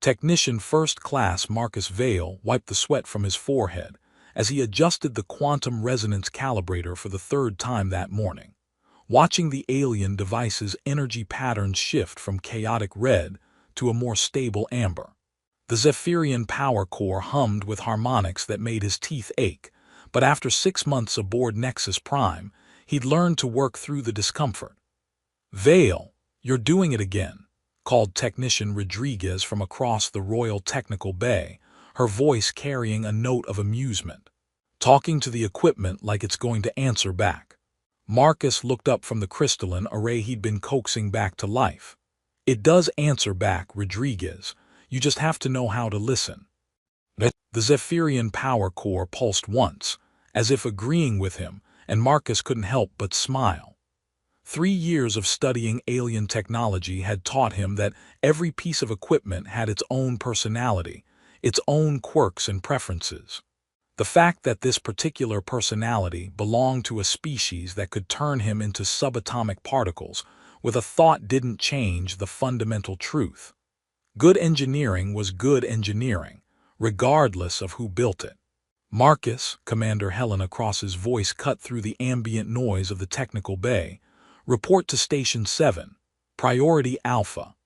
Technician First Class Marcus Vale wiped the sweat from his forehead as he adjusted the quantum resonance calibrator for the third time that morning, watching the alien device's energy patterns shift from chaotic red to a more stable amber. The Zephyrian power core hummed with harmonics that made his teeth ache, but after 6 months aboard Nexus Prime, he'd learned to work through the discomfort. "Vale, you're doing it again," called Technician Rodriguez from across the Royal Technical Bay, her voice carrying a note of amusement. "Talking to the equipment like it's going to answer back." Marcus looked up from the crystalline array he'd been coaxing back to life. "It does answer back, Rodriguez. You just have to know how to listen." The Zephyrian power core pulsed once, as if agreeing with him, and Marcus couldn't help but smile. 3 years of studying alien technology had taught him that every piece of equipment had its own personality, its own quirks and preferences. The fact that this particular personality belonged to a species that could turn him into subatomic particles with a thought didn't change the fundamental truth. Good engineering was good engineering, regardless of who built it. "Marcus," Commander Helena Cross's voice cut through the ambient noise of the technical bay, "report to Station 7, Priority Alpha."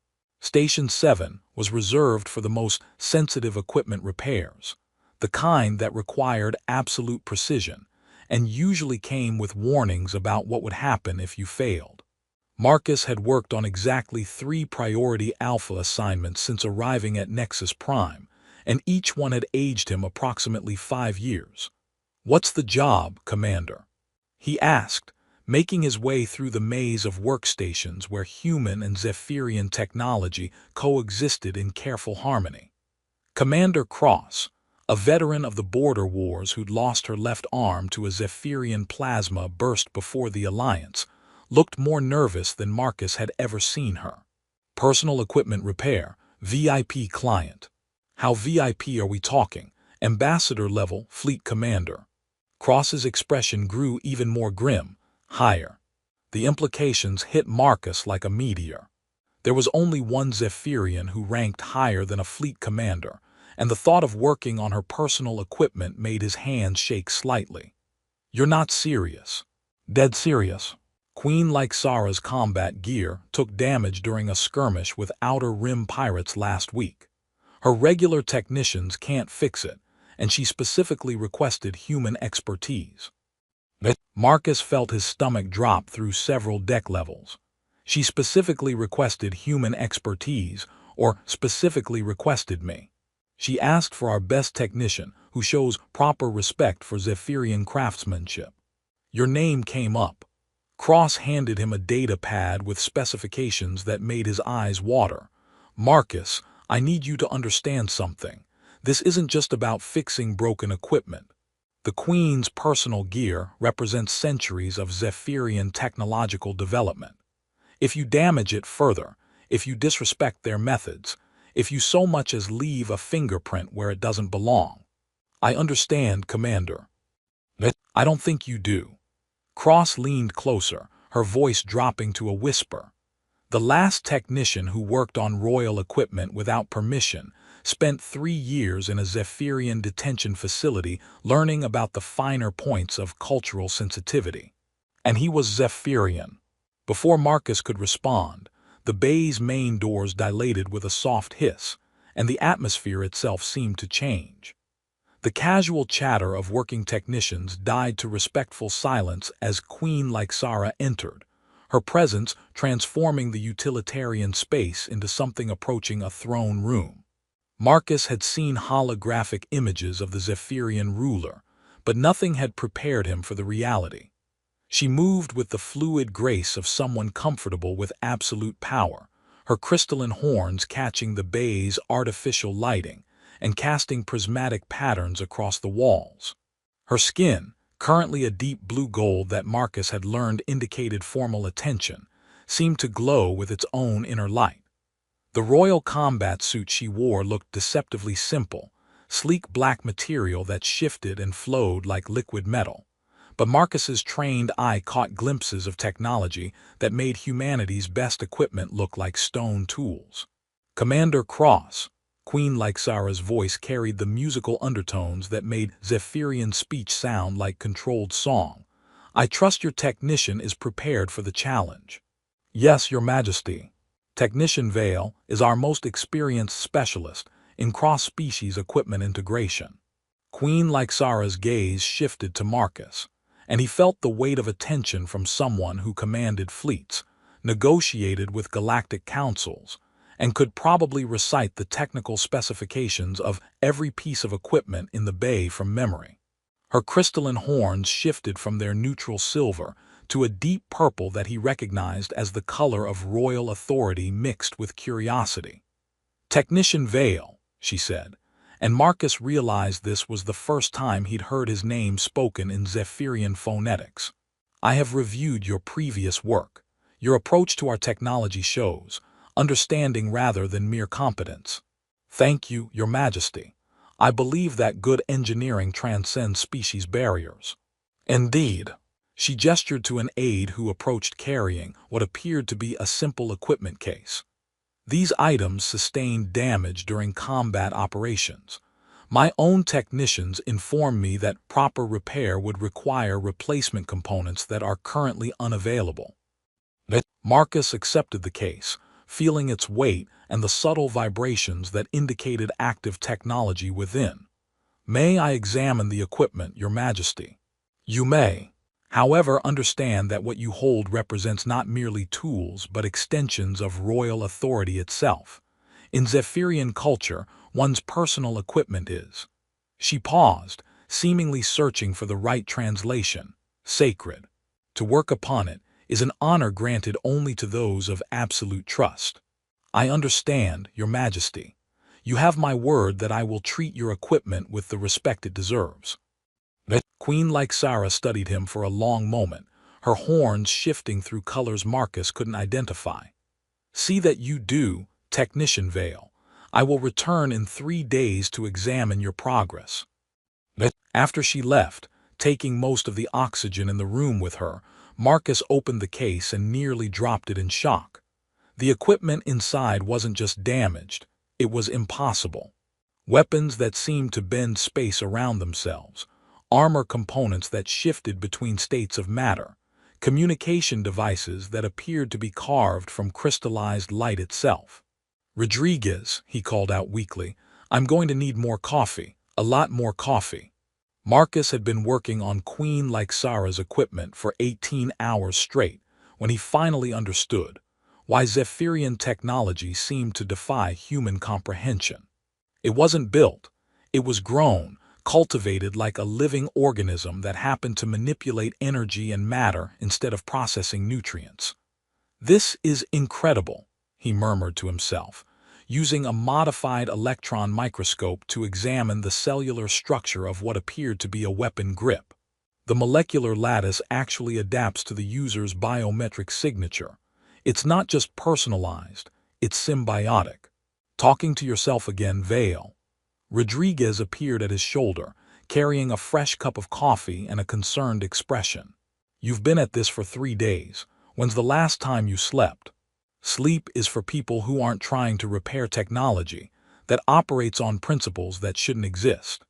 Station 7 was reserved for the most sensitive equipment repairs, the kind that required absolute precision, and usually came with warnings about what would happen if you failed. Marcus had worked on exactly 3 Priority Alpha assignments since arriving at Nexus Prime, and each one had aged him approximately 5 years. "What's the job, Commander?" he asked, making his way through the maze of workstations where human and Zephyrian technology coexisted in careful harmony. Commander Cross, a veteran of the border wars who'd lost her left arm to a Zephyrian plasma burst before the Alliance, looked more nervous than Marcus had ever seen her. "Personal equipment repair, VIP client." "How VIP are we talking? Ambassador level, fleet commander?" Cross's expression grew even more grim. "Higher." The implications hit Marcus like a meteor. There was only one Zephyrian who ranked higher than a fleet commander, and the thought of working on her personal equipment made his hands shake slightly. "You're not serious." "Dead serious." Queen Lyxara's combat gear took damage during a skirmish with Outer Rim pirates last week. Her regular technicians can't fix it, and she specifically requested human expertise. Marcus felt his stomach drop through several deck levels. She specifically requested human expertise, or specifically requested me. She asked for our best technician who shows proper respect for Zephyrian craftsmanship. Your name came up. Cross handed him a data pad with specifications that made his eyes water. "Marcus, I need you to understand something. This isn't just about fixing broken equipment. The Queen's personal gear represents centuries of Zephyrian technological development. If you damage it further, if you disrespect their methods, if you so much as leave a fingerprint where it doesn't belong." "I understand, Commander." "I don't think you do." Cross leaned closer, her voice dropping to a whisper. "The last technician who worked on royal equipment without permission spent 3 years in a Zephyrian detention facility learning about the finer points of cultural sensitivity. And he was Zephyrian." Before Marcus could respond, the bay's main doors dilated with a soft hiss, and the atmosphere itself seemed to change. The casual chatter of working technicians died to respectful silence as Queen Lyxara entered, her presence transforming the utilitarian space into something approaching a throne room. Marcus had seen holographic images of the Zephyrian ruler, but nothing had prepared him for the reality. She moved with the fluid grace of someone comfortable with absolute power, her crystalline horns catching the bay's artificial lighting and casting prismatic patterns across the walls. Her skin, currently a deep blue gold that Marcus had learned indicated formal attention, seemed to glow with its own inner light. The royal combat suit she wore looked deceptively simple, sleek black material that shifted and flowed like liquid metal. But Marcus's trained eye caught glimpses of technology that made humanity's best equipment look like stone tools. "Commander Cross," Queen Lyxara's voice carried the musical undertones that made Zephyrian speech sound like controlled song. "I trust your technician is prepared for the challenge." "Yes, Your Majesty." Technician Vale is our most experienced specialist in cross-species equipment integration. Queen Lyxara's gaze shifted to Marcus, and he felt the weight of attention from someone who commanded fleets, negotiated with galactic councils, and could probably recite the technical specifications of every piece of equipment in the bay from memory. Her crystalline horns shifted from their neutral silver to a deep purple that he recognized as the color of royal authority mixed with curiosity. "Technician Vale," she said, and Marcus realized this was the first time he'd heard his name spoken in Zephyrian phonetics. "I have reviewed your previous work. Your approach to our technology shows understanding rather than mere competence." "Thank you, Your Majesty. I believe that good engineering transcends species barriers." "Indeed." She gestured to an aide who approached carrying what appeared to be a simple equipment case. "These items sustained damage during combat operations. My own technicians inform me that proper repair would require replacement components that are currently unavailable." Marcus accepted the case, feeling its weight and the subtle vibrations that indicated active technology within. "May I examine the equipment, Your Majesty?" "You may. However, understand that what you hold represents not merely tools but extensions of royal authority itself. In Zephyrian culture, one's personal equipment is—" She paused, seemingly searching for the right translation. "Sacred. To work upon it is an honor granted only to those of absolute trust." "I understand, Your Majesty. You have my word that I will treat your equipment with the respect it deserves." Queen Lyxara studied him for a long moment, her horns shifting through colors Marcus couldn't identify. "See that you do, Technician Vale. I will return in 3 days to examine your progress." After she left, taking most of the oxygen in the room with her, Marcus opened the case and nearly dropped it in shock. The equipment inside wasn't just damaged, it was impossible. Weapons that seemed to bend space around themselves, armor components that shifted between states of matter, communication devices that appeared to be carved from crystallized light itself. "Rodriguez," he called out weakly, "I'm going to need more coffee, a lot more coffee." Marcus had been working on Queen Lyxara's equipment for 18 hours straight when he finally understood why Zephyrian technology seemed to defy human comprehension. It wasn't built, it was grown, cultivated like a living organism that happened to manipulate energy and matter instead of processing nutrients. "This is incredible," he murmured to himself, using a modified electron microscope to examine the cellular structure of what appeared to be a weapon grip. The molecular lattice actually adapts to the user's biometric signature. It's not just personalized, it's symbiotic. "Talking to yourself again, Vale." Rodriguez appeared at his shoulder, carrying a fresh cup of coffee and a concerned expression. "You've been at this for 3 days. When's the last time you slept?" "Sleep is for people who aren't trying to repair technology that operates on principles that shouldn't exist."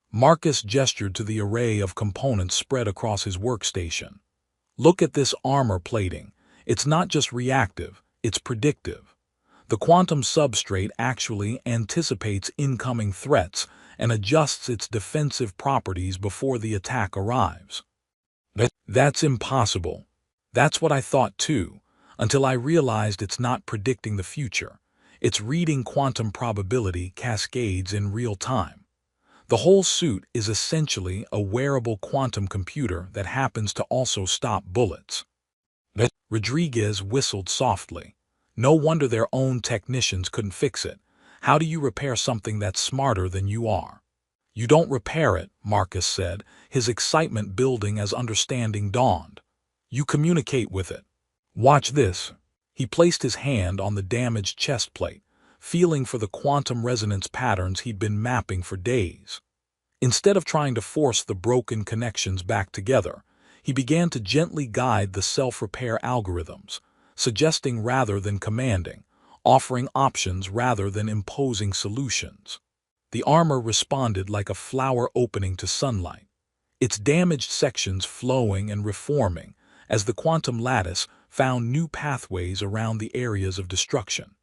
Marcus gestured to the array of components spread across his workstation. "Look at this armor plating. It's not just reactive, it's predictive. The quantum substrate actually anticipates incoming threats and adjusts its defensive properties before the attack arrives." "That's impossible." "That's what I thought too, until I realized it's not predicting the future. It's reading quantum probability cascades in real time. The whole suit is essentially a wearable quantum computer that happens to also stop bullets." Rodriguez whistled softly. "No wonder their own technicians couldn't fix it. How do you repair something that's smarter than you are?" "You don't repair it," Marcus said, his excitement building as understanding dawned. "You communicate with it. Watch this." He placed his hand on the damaged chest plate, feeling for the quantum resonance patterns he'd been mapping for days. Instead of trying to force the broken connections back together, he began to gently guide the self-repair algorithms, suggesting rather than commanding, offering options rather than imposing solutions. The armor responded like a flower opening to sunlight, its damaged sections flowing and reforming as the quantum lattice found new pathways around the areas of destruction.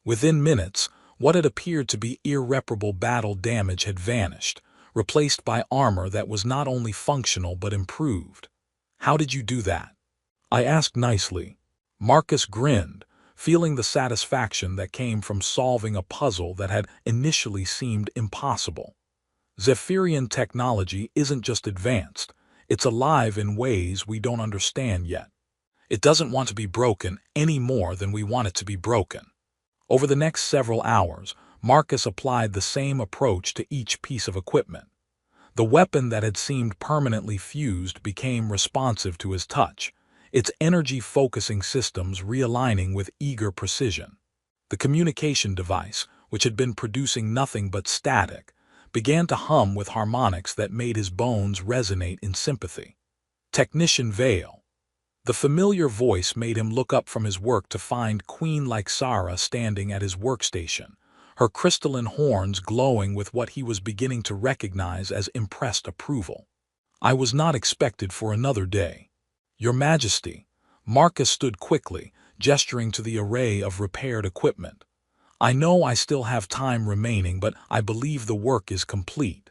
Within minutes, what had appeared to be irreparable battle damage had vanished, replaced by armor that was not only functional but improved. "How did you do that?" I asked nicely. Marcus grinned, feeling the satisfaction that came from solving a puzzle that had initially seemed impossible. Zephyrian technology isn't just advanced, it's alive in ways we don't understand yet. It doesn't want to be broken any more than we want it to be broken. Over the next several hours, Marcus applied the same approach to each piece of equipment. The weapon that had seemed permanently fused became responsive to his touch, its energy-focusing systems realigning with eager precision. The communication device, which had been producing nothing but static, began to hum with harmonics that made his bones resonate in sympathy. "Technician Vale." The familiar voice made him look up from his work to find Queen Lyxara standing at his workstation, her crystalline horns glowing with what he was beginning to recognize as impressed approval. "I was not expected for another day." "Your Majesty." Marcus stood quickly, gesturing to the array of repaired equipment. "I know I still have time remaining, but I believe the work is complete."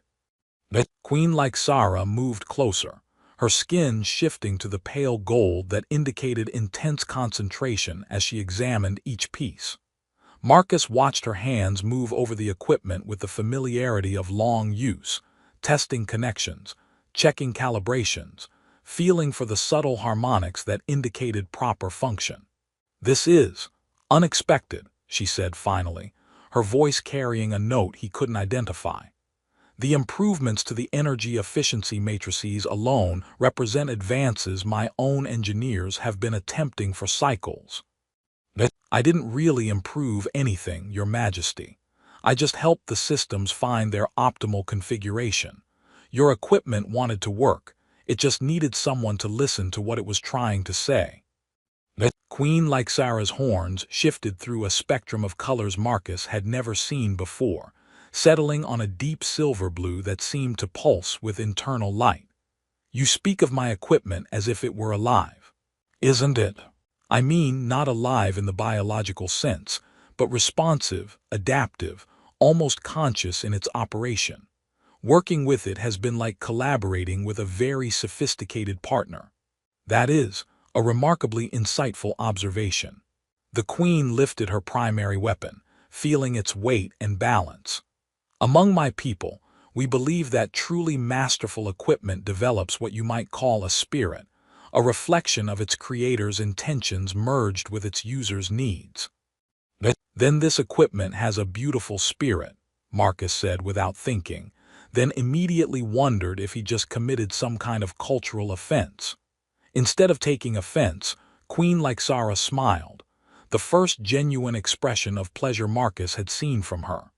Queen Lyxara moved closer, her skin shifting to the pale gold that indicated intense concentration as she examined each piece. Marcus watched her hands move over the equipment with the familiarity of long use, testing connections, checking calibrations, feeling for the subtle harmonics that indicated proper function. "This is unexpected," she said finally, her voice carrying a note he couldn't identify. "The improvements to the energy efficiency matrices alone represent advances my own engineers have been attempting for cycles." "I didn't really improve anything, Your Majesty. I just helped the systems find their optimal configuration. Your equipment wanted to work, it just needed someone to listen to what it was trying to say." Queen Lyxara's horns shifted through a spectrum of colors Marcus had never seen before, settling on a deep silver blue that seemed to pulse with internal light. "You speak of my equipment as if it were alive. Isn't it? I mean, not alive in the biological sense, but responsive, adaptive, almost conscious in its operation. Working with it has been like collaborating with a very sophisticated partner." "That is a remarkably insightful observation." The Queen lifted her primary weapon, feeling its weight and balance. "Among my people, we believe that truly masterful equipment develops what you might call a spirit, a reflection of its creator's intentions merged with its user's needs." "Then this equipment has a beautiful spirit," Marcus said without thinking, then immediately wondered if he just committed some kind of cultural offense. Instead of taking offense, Queen Lyxara smiled, the first genuine expression of pleasure Marcus had seen from her.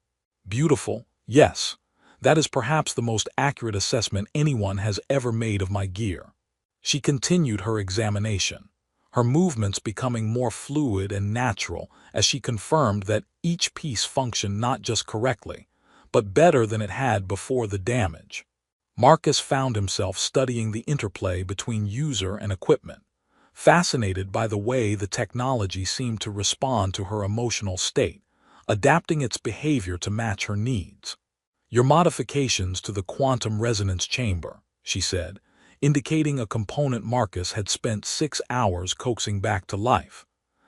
"Beautiful, yes. That is perhaps the most accurate assessment anyone has ever made of my gear." She continued her examination, her movements becoming more fluid and natural as she confirmed that each piece functioned not just correctly, but better than it had before the damage. Marcus found himself studying the interplay between user and equipment, fascinated by the way the technology seemed to respond to her emotional state, adapting its behavior to match her needs. "Your modifications to the quantum resonance chamber," she said, indicating a component Marcus had spent 6 hours coaxing back to life.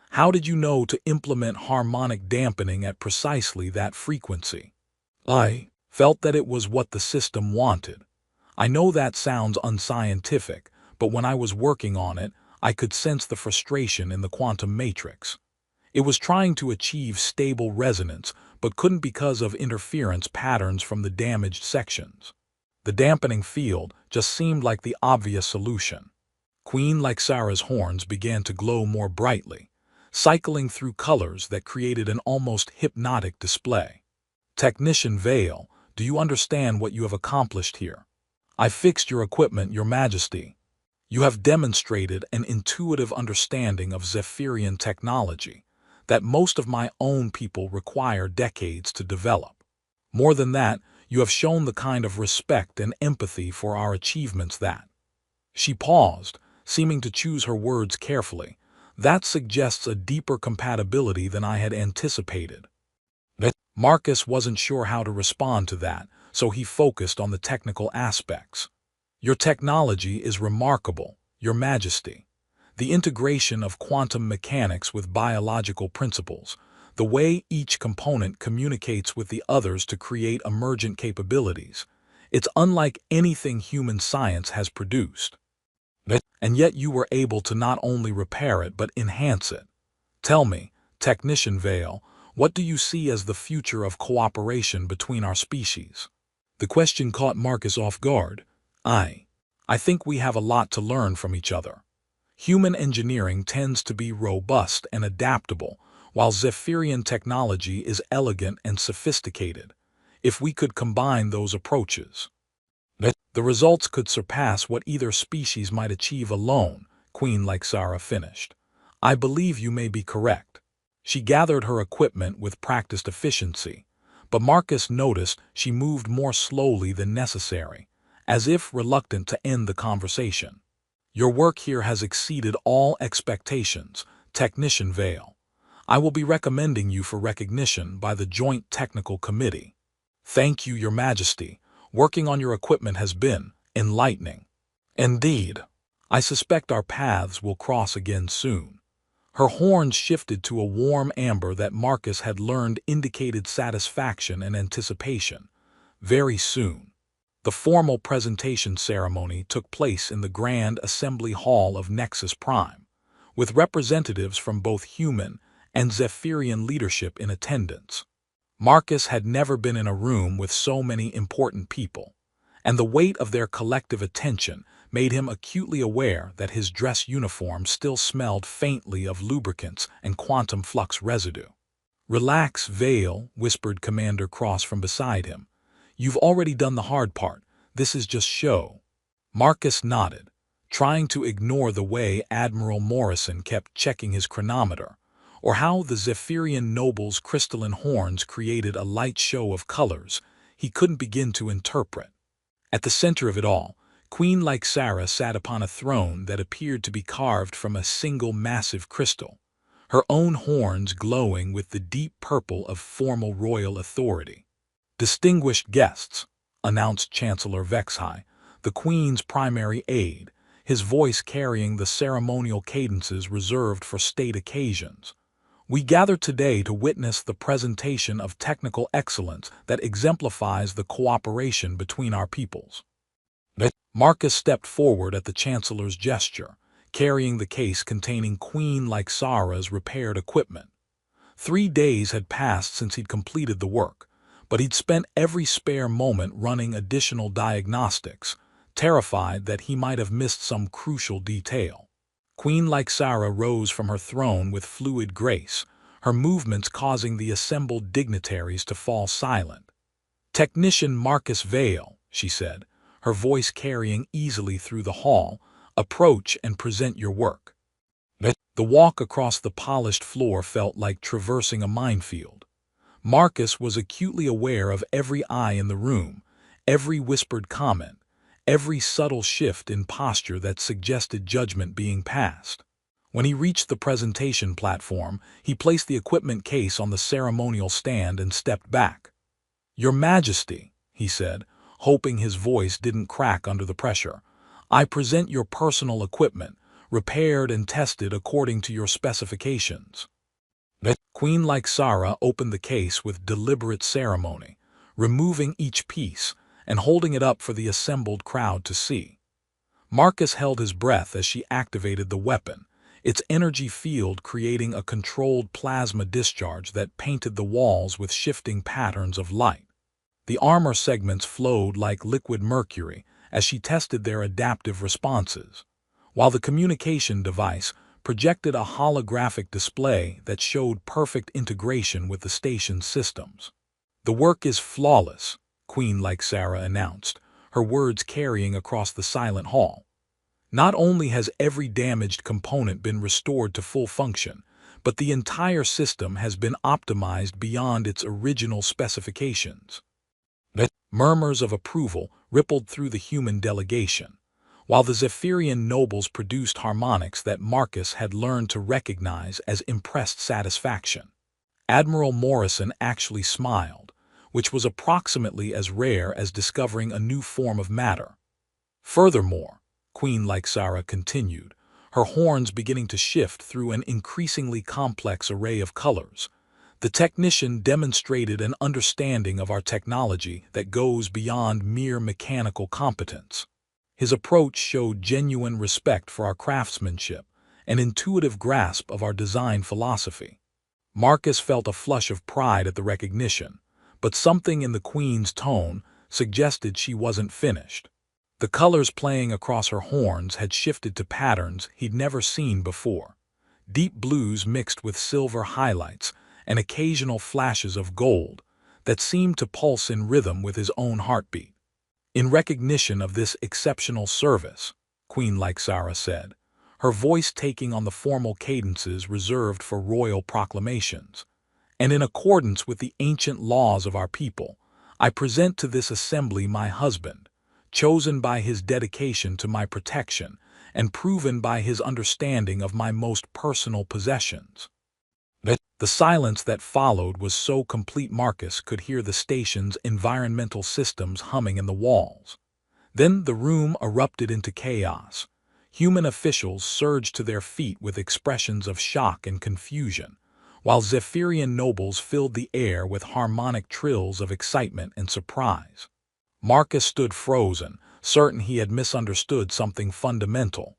"How did you know to implement harmonic dampening at precisely that frequency?" "I felt that it was what the system wanted. I know that sounds unscientific, but when I was working on it, I could sense the frustration in the quantum matrix. It was trying to achieve stable resonance, but couldn't because of interference patterns from the damaged sections. The dampening field just seemed like the obvious solution." Queen Lyxara's horns began to glow more brightly, cycling through colors that created an almost hypnotic display. "Technician Vale, do you understand what you have accomplished here? I fixed your equipment, Your Majesty. You have demonstrated an intuitive understanding of Zephyrian technology, that most of my own people require decades to develop. More than that, you have shown the kind of respect and empathy for our achievements that—" She paused, seeming to choose her words carefully. "That suggests a deeper compatibility than I had anticipated." Marcus wasn't sure how to respond to that, so he focused on the technical aspects. "Your technology is remarkable, Your Majesty. The integration of quantum mechanics with biological principles, the way each component communicates with the others to create emergent capabilities, it's unlike anything human science has produced. And yet you were able to not only repair it but enhance it. Tell me, Technician Vale, what do you see as the future of cooperation between our species?" The question caught Marcus off guard. I think we have a lot to learn from each other. Human engineering tends to be robust and adaptable, while Zephyrian technology is elegant and sophisticated. If we could combine those approaches, the results could surpass what either species might achieve alone, Queen Lyxara finished. "I believe you may be correct." She gathered her equipment with practiced efficiency, but Marcus noticed she moved more slowly than necessary, as if reluctant to end the conversation. "Your work here has exceeded all expectations, Technician Vale. I will be recommending you for recognition by the Joint Technical Committee." "Thank you, Your Majesty. Working on your equipment has been enlightening." "Indeed. I suspect our paths will cross again soon." Her horns shifted to a warm amber that Marcus had learned indicated satisfaction and anticipation. "Very soon." The formal presentation ceremony took place in the Grand Assembly Hall of Nexus Prime, with representatives from both human and Zephyrian leadership in attendance. Marcus had never been in a room with so many important people, and the weight of their collective attention made him acutely aware that his dress uniform still smelled faintly of lubricants and quantum flux residue. "Relax, Vale," whispered Commander Cross from beside him. "You've already done the hard part. This is just show." Marcus nodded, trying to ignore the way Admiral Morrison kept checking his chronometer, or how the Zephyrian noble's crystalline horns created a light show of colors he couldn't begin to interpret. At the center of it all, Queen Lyxara sat upon a throne that appeared to be carved from a single massive crystal, her own horns glowing with the deep purple of formal royal authority. "Distinguished guests," announced Chancellor Vexhai, the Queen's primary aide, his voice carrying the ceremonial cadences reserved for state occasions. "We gather today to witness the presentation of technical excellence that exemplifies the cooperation between our peoples." Marcus stepped forward at the Chancellor's gesture, carrying the case containing Queen Lyxara's repaired equipment. 3 days had passed since he'd completed the work, but he'd spent every spare moment running additional diagnostics, terrified that he might have missed some crucial detail. Queen Lyxara rose from her throne with fluid grace, her movements causing the assembled dignitaries to fall silent. "Technician Marcus Vale," she said, her voice carrying easily through the hall, "approach and present your work." The walk across the polished floor felt like traversing a minefield. Marcus was acutely aware of every eye in the room, every whispered comment, every subtle shift in posture that suggested judgment being passed. When he reached the presentation platform, he placed the equipment case on the ceremonial stand and stepped back. "Your Majesty," he said, hoping his voice didn't crack under the pressure, "I present your personal equipment, repaired and tested according to your specifications." Queen Lyxara opened the case with deliberate ceremony, removing each piece and holding it up for the assembled crowd to see. Marcus held his breath as she activated the weapon, its energy field creating a controlled plasma discharge that painted the walls with shifting patterns of light. The armor segments flowed like liquid mercury as she tested their adaptive responses, while the communication device projected a holographic display that showed perfect integration with the station's systems. "The work is flawless," Queen Lyxara announced, her words carrying across the silent hall. "Not only has every damaged component been restored to full function, but the entire system has been optimized beyond its original specifications. Murmurs of approval rippled through the human delegation, while the Zephyrian nobles produced harmonics that Marcus had learned to recognize as impressed satisfaction. Admiral Morrison actually smiled, which was approximately as rare as discovering a new form of matter. Furthermore, Queen Lyxara continued, her horns beginning to shift through an increasingly complex array of colors, the technician demonstrated an understanding of our technology that goes beyond mere mechanical competence. His approach showed genuine respect for our craftsmanship, an intuitive grasp of our design philosophy. Marcus felt a flush of pride at the recognition, but something in the Queen's tone suggested she wasn't finished. The colors playing across her horns had shifted to patterns he'd never seen before. Deep blues mixed with silver highlights and occasional flashes of gold that seemed to pulse in rhythm with his own heartbeat. In recognition of this exceptional service, Queen Lyxara said, her voice taking on the formal cadences reserved for royal proclamations, and in accordance with the ancient laws of our people, I present to this assembly my husband, chosen by his dedication to my protection and proven by his understanding of my most personal possessions. The silence that followed was so complete Marcus could hear the station's environmental systems humming in the walls. Then the room erupted into chaos. Human officials surged to their feet with expressions of shock and confusion, while Zephyrian nobles filled the air with harmonic trills of excitement and surprise. Marcus stood frozen, certain he had misunderstood something fundamental.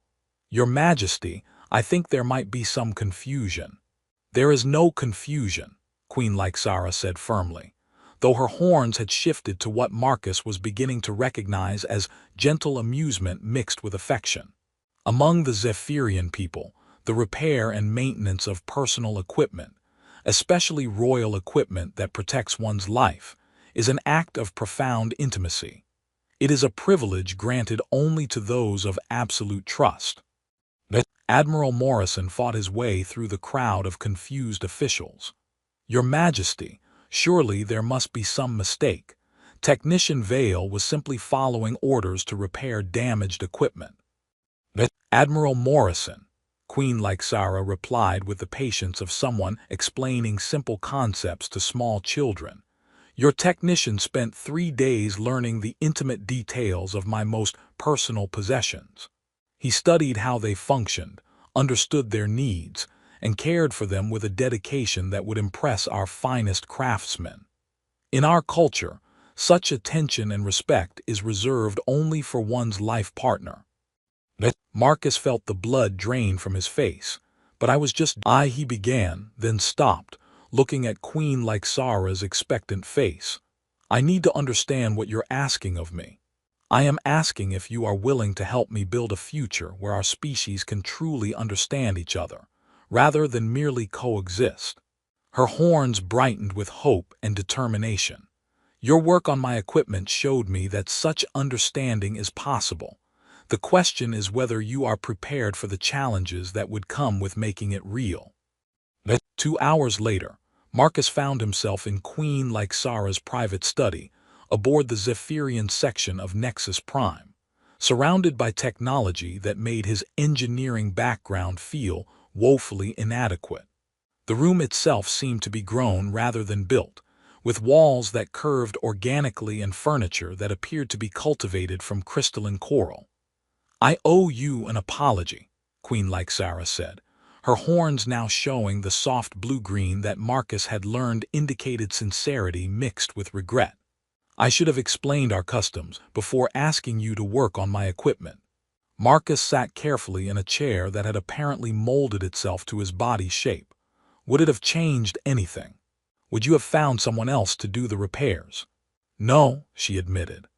"Your Majesty, I think there might be some confusion." "There is no confusion," Queen Lyxara said firmly, though her horns had shifted to what Marcus was beginning to recognize as gentle amusement mixed with affection. Among the Zephyrian people, the repair and maintenance of personal equipment, especially royal equipment that protects one's life, is an act of profound intimacy. It is a privilege granted only to those of absolute trust. Admiral Morrison fought his way through the crowd of confused officials. "Your Majesty, surely there must be some mistake. Technician Vale was simply following orders to repair damaged equipment." "Admiral Morrison," Queen Lyxara replied with the patience of someone explaining simple concepts to small children, "your technician spent 3 days learning the intimate details of my most personal possessions. He studied how they functioned, understood their needs, and cared for them with a dedication that would impress our finest craftsmen. In our culture, such attention and respect is reserved only for one's life partner." Marcus felt the blood drain from his face, but he began, then stopped, looking at Queen Lyxara's expectant face. "I need to understand what you're asking of me. I am asking if you are willing to help me build a future where our species can truly understand each other, rather than merely coexist." Her horns brightened with hope and determination. "Your work on my equipment showed me that such understanding is possible. The question is whether you are prepared for the challenges that would come with making it real." 2 hours later, Marcus found himself in Queen Lyxara's private study, aboard the Zephyrian section of Nexus Prime, surrounded by technology that made his engineering background feel woefully inadequate. The room itself seemed to be grown rather than built, with walls that curved organically and furniture that appeared to be cultivated from crystalline coral. "I owe you an apology," Queen Lyxara said, her horns now showing the soft blue-green that Marcus had learned indicated sincerity mixed with regret. "I should have explained our customs before asking you to work on my equipment." Marcus sat carefully in a chair that had apparently molded itself to his body's shape. "Would it have changed anything? Would you have found someone else to do the repairs?" "No," she admitted.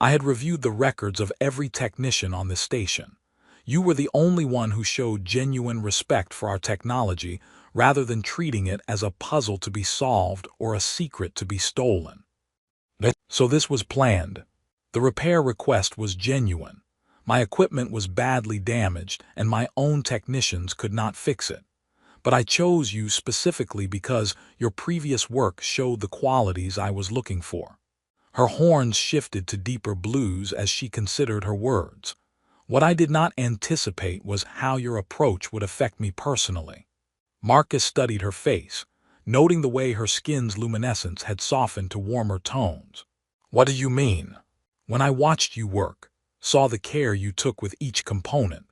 "I had reviewed the records of every technician on this station. You were the only one who showed genuine respect for our technology rather than treating it as a puzzle to be solved or a secret to be stolen." "So this was planned. The repair request was genuine. My equipment was badly damaged and my own technicians could not fix it. but I chose you specifically because your previous work showed the qualities I was looking for. Her horns shifted to deeper blues as she considered her words. What I did not anticipate was how your approach would affect me personally. Marcus studied her face, noting the way her skin's luminescence had softened to warmer tones. What do you mean? When I watched you work, saw the care you took with each component,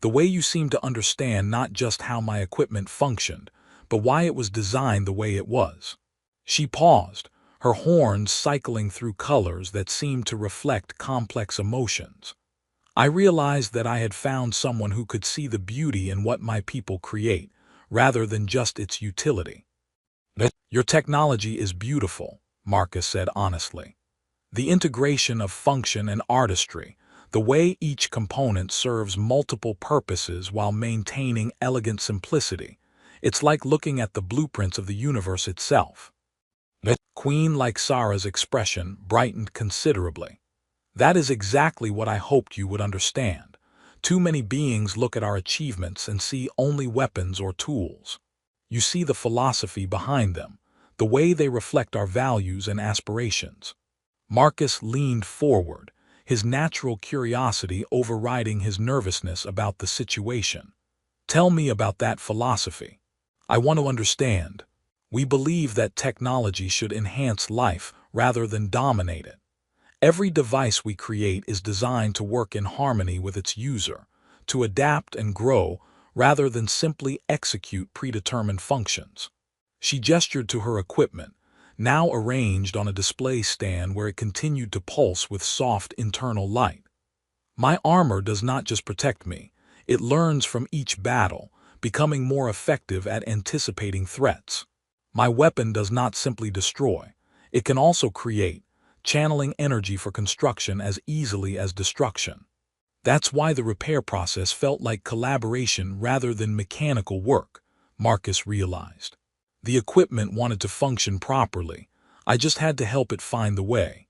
the way you seemed to understand not just how my equipment functioned, but why it was designed the way it was. She paused, her horns cycling through colors that seemed to reflect complex emotions. I realized that I had found someone who could see the beauty in what my people create, rather than just its utility. Your technology is beautiful, Marcus said honestly. The integration of function and artistry, the way each component serves multiple purposes while maintaining elegant simplicity, it's like looking at the blueprints of the universe itself. Queen Lyxara's expression brightened considerably. That is exactly what I hoped you would understand. Too many beings look at our achievements and see only weapons or tools. You see the philosophy behind them, the way they reflect our values and aspirations. Marcus leaned forward, his natural curiosity overriding his nervousness about the situation. Tell me about that philosophy. I want to understand. We believe that technology should enhance life rather than dominate it. Every device we create is designed to work in harmony with its user, to adapt and grow rather than simply execute predetermined functions. She gestured to her equipment, now arranged on a display stand where it continued to pulse with soft internal light. My armor does not just protect me, it learns from each battle, becoming more effective at anticipating threats. My weapon does not simply destroy, it can also create, channeling energy for construction as easily as destruction. That's why the repair process felt like collaboration rather than mechanical work, Marcus realized. The equipment wanted to function properly, I just had to help it find the way.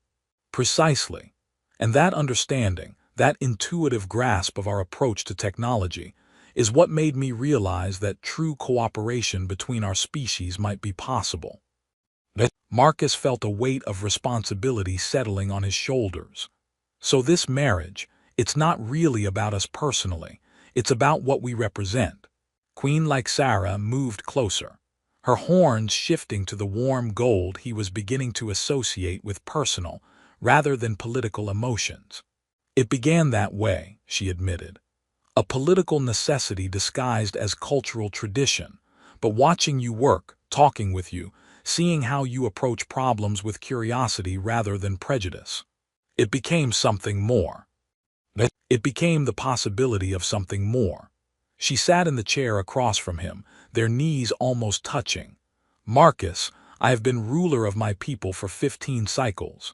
Precisely. And that understanding, that intuitive grasp of our approach to technology, is what made me realize that true cooperation between our species might be possible. Marcus felt a weight of responsibility settling on his shoulders. So this marriage, it's not really about us personally, it's about what we represent. Queen Lyxara moved closer, her horns shifting to the warm gold he was beginning to associate with personal, rather than political emotions. It began that way, she admitted. A political necessity disguised as cultural tradition, but watching you work, talking with you, seeing how you approach problems with curiosity rather than prejudice. It became something more. It became the possibility of something more. She sat in the chair across from him, their knees almost touching. Marcus, I have been ruler of my people for 15 cycles.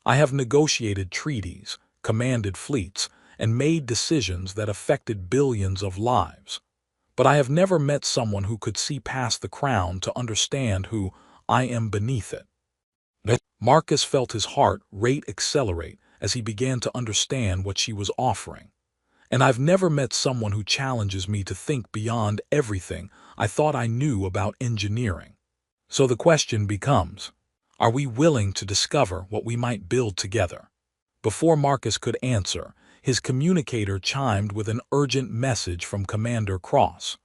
I have negotiated treaties, commanded fleets, and made decisions that affected billions of lives. But I have never met someone who could see past the crown to understand who I am beneath it. Marcus felt his heart rate accelerate as he began to understand what she was offering. And I've never met someone who challenges me to think beyond everything I thought I knew about engineering. So the question becomes, are we willing to discover what we might build together? Before Marcus could answer, his communicator chimed with an urgent message from Commander Cross.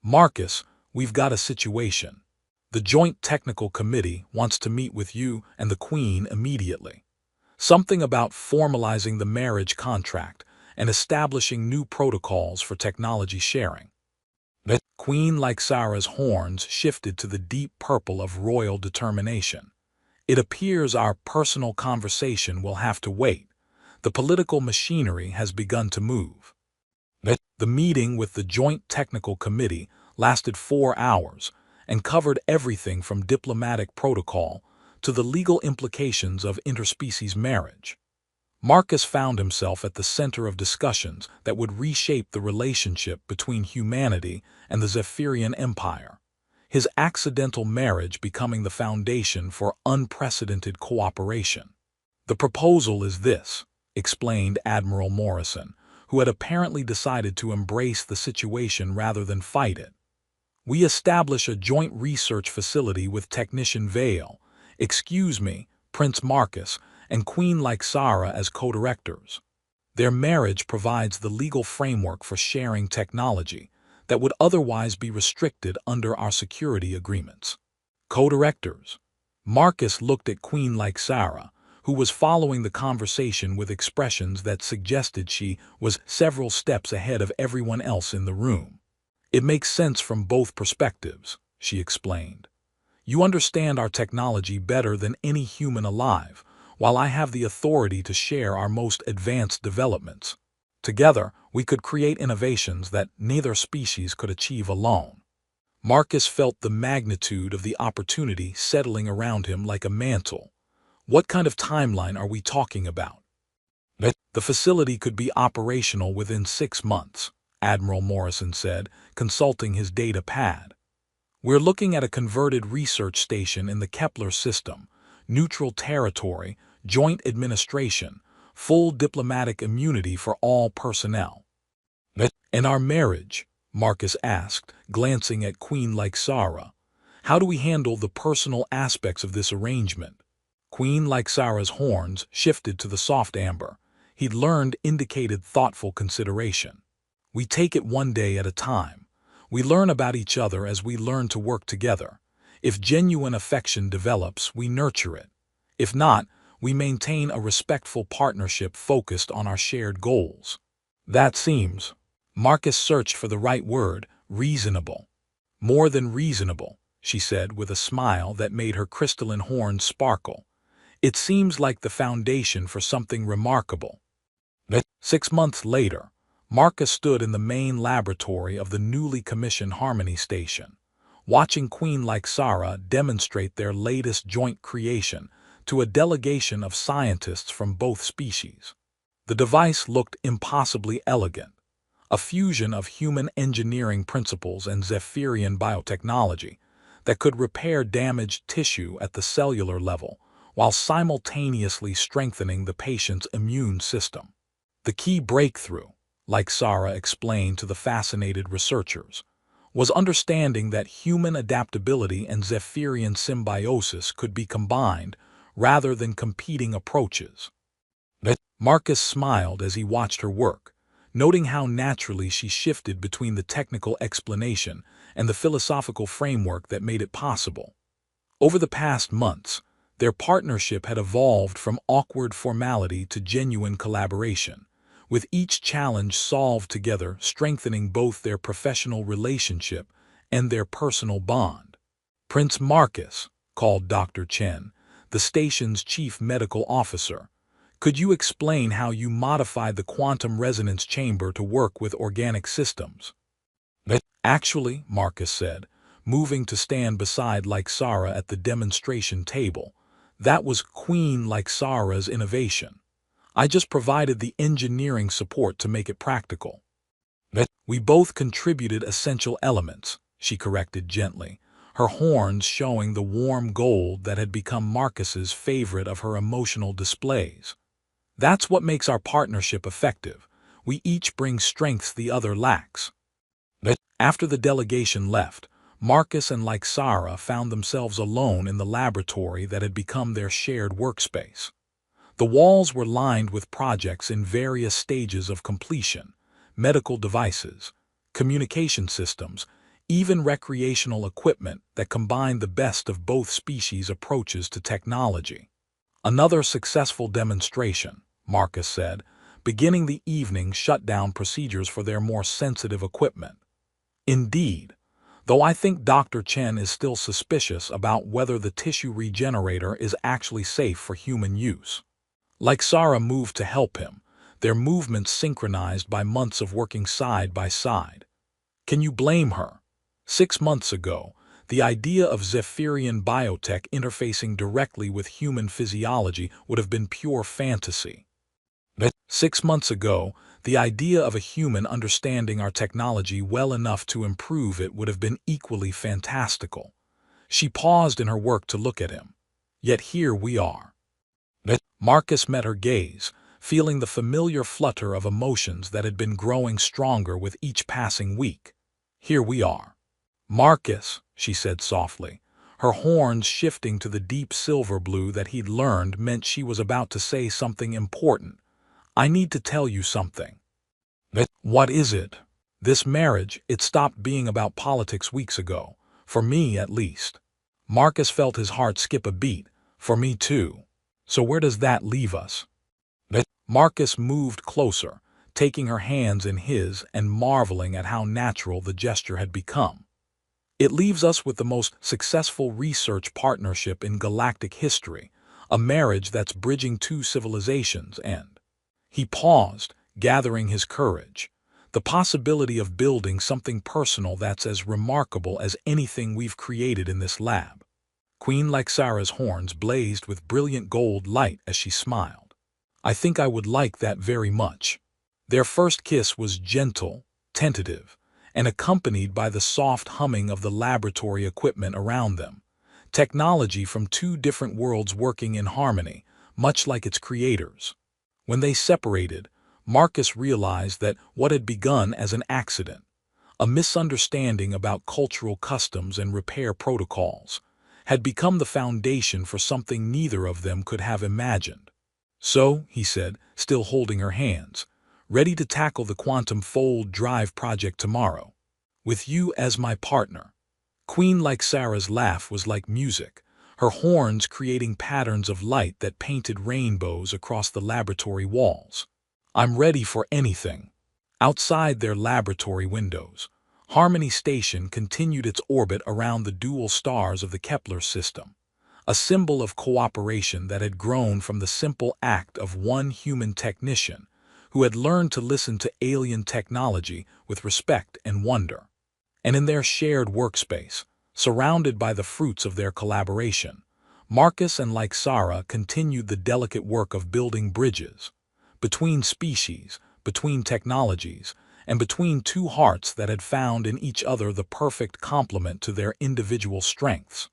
Marcus, we've got a situation. The Joint Technical Committee wants to meet with you and the Queen immediately. Something about formalizing the marriage contract and establishing new protocols for technology sharing. Queen Lyxara's horns shifted to the deep purple of royal determination. It appears our personal conversation will have to wait. The political machinery has begun to move. The meeting with the Joint Technical Committee lasted 4 hours and covered everything from diplomatic protocol to the legal implications of interspecies marriage. Marcus found himself at the center of discussions that would reshape the relationship between humanity and the Zephyrian Empire, his accidental marriage becoming the foundation for unprecedented cooperation. The proposal is this, explained Admiral Morrison, who had apparently decided to embrace the situation rather than fight it. We establish a joint research facility with Technician Vale, excuse me, Prince Marcus, and Queen Lyxara as co-directors. Their marriage provides the legal framework for sharing technology that would otherwise be restricted under our security agreements. Co-directors. Marcus looked at Queen Lyxara, who was following the conversation with expressions that suggested she was several steps ahead of everyone else in the room. It makes sense from both perspectives, she explained. You understand our technology better than any human alive, while I have the authority to share our most advanced developments. Together, we could create innovations that neither species could achieve alone. Marcus felt the magnitude of the opportunity settling around him like a mantle. What kind of timeline are we talking about? The facility could be operational within 6 months, Admiral Morrison said, consulting his data pad. We're looking at a converted research station in the Kepler system, neutral territory, joint administration, full diplomatic immunity for all personnel. And our marriage? Marcus asked, glancing at Queen Lyxara. How do we handle the personal aspects of this arrangement? Queen Lyxara's horns shifted to the soft amber. He'd learned indicated thoughtful consideration. We take it one day at a time. We learn about each other as we learn to work together. If genuine affection develops, we nurture it. If not, we maintain a respectful partnership focused on our shared goals. That seems, Marcus searched for the right word, reasonable. More than reasonable, she said with a smile that made her crystalline horns sparkle. It seems like the foundation for something remarkable. 6 months later, Marcus stood in the main laboratory of the newly commissioned Harmony Station, watching Queen Lyxara demonstrate their latest joint creation to a delegation of scientists from both species. The device looked impossibly elegant, a fusion of human engineering principles and Zephyrian biotechnology that could repair damaged tissue at the cellular level while simultaneously strengthening the patient's immune system. The key breakthrough, Lyxara explained to the fascinated researchers, was understanding that human adaptability and Zephyrian symbiosis could be combined rather than competing approaches. Marcus smiled as he watched her work, noting how naturally she shifted between the technical explanation and the philosophical framework that made it possible. Over the past months, their partnership had evolved from awkward formality to genuine collaboration, with each challenge solved together, strengthening both their professional relationship and their personal bond. Prince Marcus, called Dr. Chen, the station's chief medical officer, could you explain how you modified the quantum resonance chamber to work with organic systems? Actually, Marcus said, moving to stand beside Lyxara at the demonstration table, that was Queen Lyxara's innovation. I just provided the engineering support to make it practical. We both contributed essential elements, she corrected gently, her horns showing the warm gold that had become Marcus's favorite of her emotional displays. That's what makes our partnership effective. We each bring strengths the other lacks. After the delegation left, Marcus and Lyxara found themselves alone in the laboratory that had become their shared workspace. The walls were lined with projects in various stages of completion, medical devices, communication systems, even recreational equipment that combined the best of both species' approaches to technology. Another successful demonstration, Marcus said, beginning the evening shutdown procedures for their more sensitive equipment. Indeed, though I think Dr. Chen is still suspicious about whether the tissue regenerator is actually safe for human use. Lyxara moved to help him, their movements synchronized by months of working side by side. Can you blame her? 6 months ago, the idea of Zephyrian biotech interfacing directly with human physiology would have been pure fantasy. 6 months ago, the idea of a human understanding our technology well enough to improve it would have been equally fantastical. She paused in her work to look at him. Yet here we are. Marcus met her gaze, feeling the familiar flutter of emotions that had been growing stronger with each passing week. Here we are. "Marcus," she said softly, her horns shifting to the deep silver blue that he'd learned meant she was about to say something important. "I need to tell you something." "What is it?" "This marriage, it stopped being about politics weeks ago. For me, at least." Marcus felt his heart skip a beat. "For me, too. So where does that leave us?" Marcus moved closer, taking her hands in his and marveling at how natural the gesture had become. "It leaves us with the most successful research partnership in galactic history, a marriage that's bridging two civilizations and—" He paused, gathering his courage. "The possibility of building something personal that's as remarkable as anything we've created in this lab." Queen Lyxara's horns blazed with brilliant gold light as she smiled. "I think I would like that very much." Their first kiss was gentle, tentative, and accompanied by the soft humming of the laboratory equipment around them. Technology from two different worlds working in harmony, much like its creators. When they separated, Marcus realized that what had begun as an accident, a misunderstanding about cultural customs and repair protocols, had become the foundation for something neither of them could have imagined. "So," he said, still holding her hands, "ready to tackle the quantum fold drive project tomorrow. With you as my partner." Queen Lyxara's laugh was like music, her horns creating patterns of light that painted rainbows across the laboratory walls. "I'm ready for anything." Outside their laboratory windows, Harmony Station continued its orbit around the dual stars of the Kepler system, a symbol of cooperation that had grown from the simple act of one human technician who had learned to listen to alien technology with respect and wonder. And in their shared workspace, surrounded by the fruits of their collaboration, Marcus and Lyxara continued the delicate work of building bridges between species, between technologies, and between two hearts that had found in each other the perfect complement to their individual strengths.